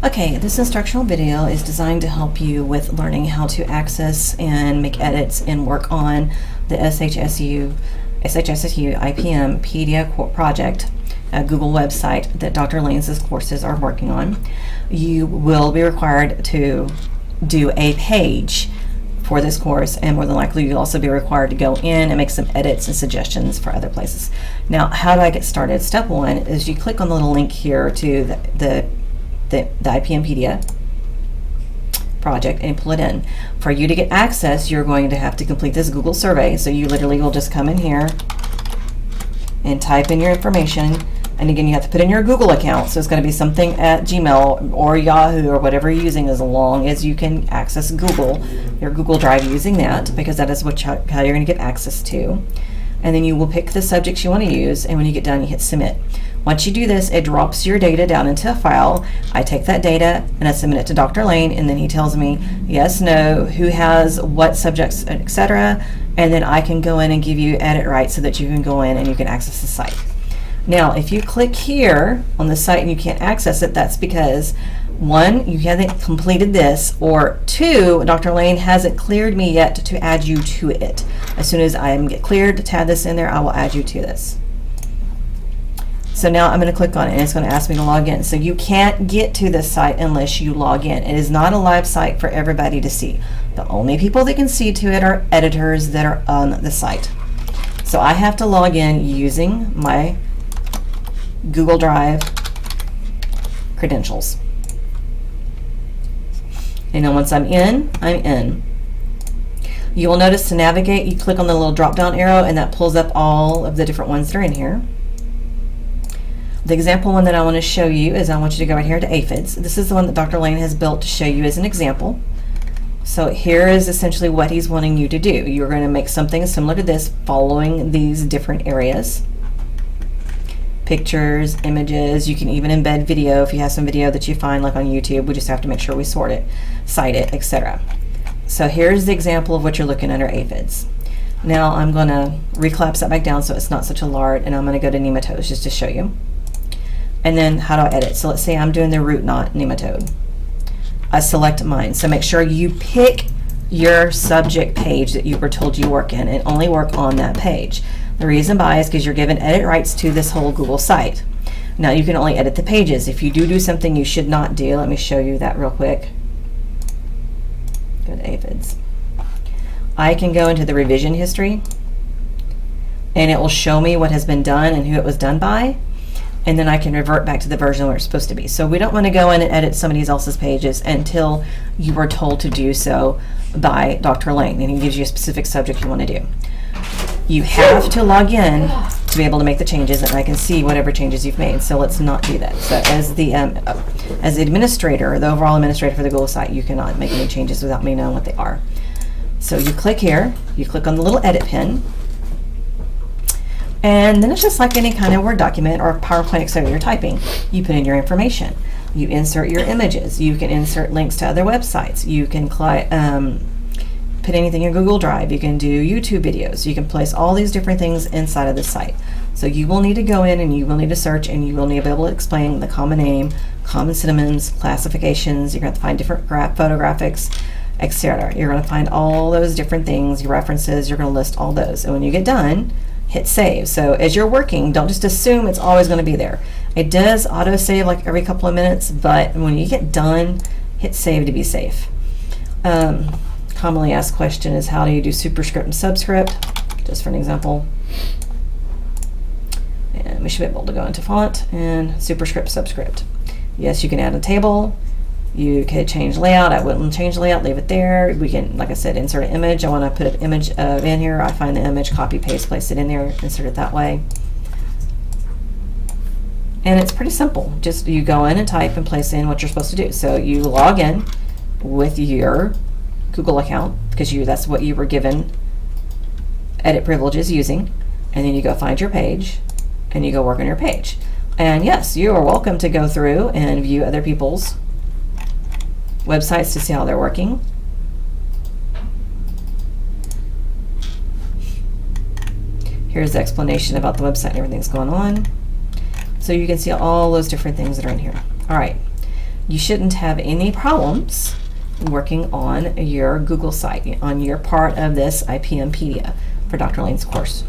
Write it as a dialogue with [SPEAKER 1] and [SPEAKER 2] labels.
[SPEAKER 1] Okay, this instructional video is designed to help you with learning how to access and make edits and work on the shsuIPMpedia project, a Google website that Dr. Lane's courses are working on. You will be required to do a page for this course, and more than likely you'll also be required to go in and make some edits and suggestions for other places. Now, how do I get started? Step one is you click on the little link here to the IPMpedia project and pull it in. For you to get access, you're going to have to complete this Google survey. So you literally will just come in here and type in your information. And again, you have to put in your Google account. So it's going to be something at Gmail or Yahoo or whatever you're using, as long as you can access Google, your Google Drive using that, because that is how you're going to get access to. And then you will pick the subjects you want to use, and when you get done, you hit submit. Once you do this, it drops your data down into a file. I take that data and I submit it to Dr. Lane, and then he tells me yes, no, who has what subjects, etc. And then I can go in and give you edit rights so that you can go in and you can access the site. Now, if you click here on the site and you can't access it, that's because one, you haven't completed this, or two, Dr. Lane hasn't cleared me yet to add you to it. As soon as I get cleared to add this in there, I will add you to this. So now I'm going to click on it, and it's going to ask me to log in. So you can't get to this site unless you log in. It is not a live site for everybody to see. The only people that can see to it are editors that are on the site. So I have to log in using my Google Drive credentials. And then once I'm in, I'm in. You will notice to navigate, you click on the little drop down arrow, and that pulls up all of the different ones that are in here. The example one that I want to show you is, I want you to go right here to aphids. This is the one that Dr. Lane has built to show you as an example. So here is essentially what he's wanting you to do. You're going to make something similar to this, following these different areas. Pictures, images, you can even embed video if you have some video that you find like on YouTube. We just have to make sure we sort it, cite it, etc. So here's the example of what you're looking under aphids. Now I'm going to recollapse that back down so it's not such a lard, and I'm going to go to nematodes just to show you. And then how do I edit? So let's say I'm doing the root knot nematode. I select mine. So make sure you pick your subject page that you were told you work in, and only work on that page. The reason why is because you're given edit rights to this whole Google site. Now you can only edit the pages. If you do something you should not do, let me show you that real quick. Go to aphids. I can go into the revision history, and it will show me what has been done and who it was done by. And then I can revert back to the version where it's supposed to be. So we don't want to go in and edit somebody else's pages until you were told to do so by Dr. Lane, and he gives you a specific subject you want to do. You have to log in to be able to make the changes, and I can see whatever changes you've made. So let's not do that. So as the administrator, the overall administrator for the Google site, you cannot make any changes without me knowing what they are. So you click here, you click on the little edit pin, and then it's just like any kind of Word document or PowerPoint, etc. you're typing. You put in your information. You insert your images. You can insert links to other websites. You can put anything in Google Drive. You can do YouTube videos. You can place all these different things inside of the site. So you will need to go in and you will need to search, and you will need to be able to explain the common name, common synonyms, classifications. You're going to have to find different photographics, etc. You're going to find all those different things, your references. You're going to list all those. And when you get done, hit save. So as you're working, don't just assume it's always going to be there. It does auto save like every couple of minutes, but when you get done, hit save to be safe. Commonly asked question is, how do you do Superscript and Subscript? Just for an example. And we should be able to go into font and Superscript, Subscript. Yes, you can add a table. You could change layout. I wouldn't change layout, leave it there. We can, like I said, insert an image. I want to put an image in here. I find the image, copy, paste, place it in there, insert it that way. And it's pretty simple. Just you go in and type and place in what you're supposed to do. So you log in with your Google account, because that's what you were given edit privileges using, and then you go find your page and you go work on your page. And yes, you are welcome to go through and view other people's websites to see how they're working. Here's the explanation about the website and everything's going on. So you can see all those different things that are in here. All right. you shouldn't have any problems working on your Google site, on your part of this IPMpedia for Dr. Lane's course.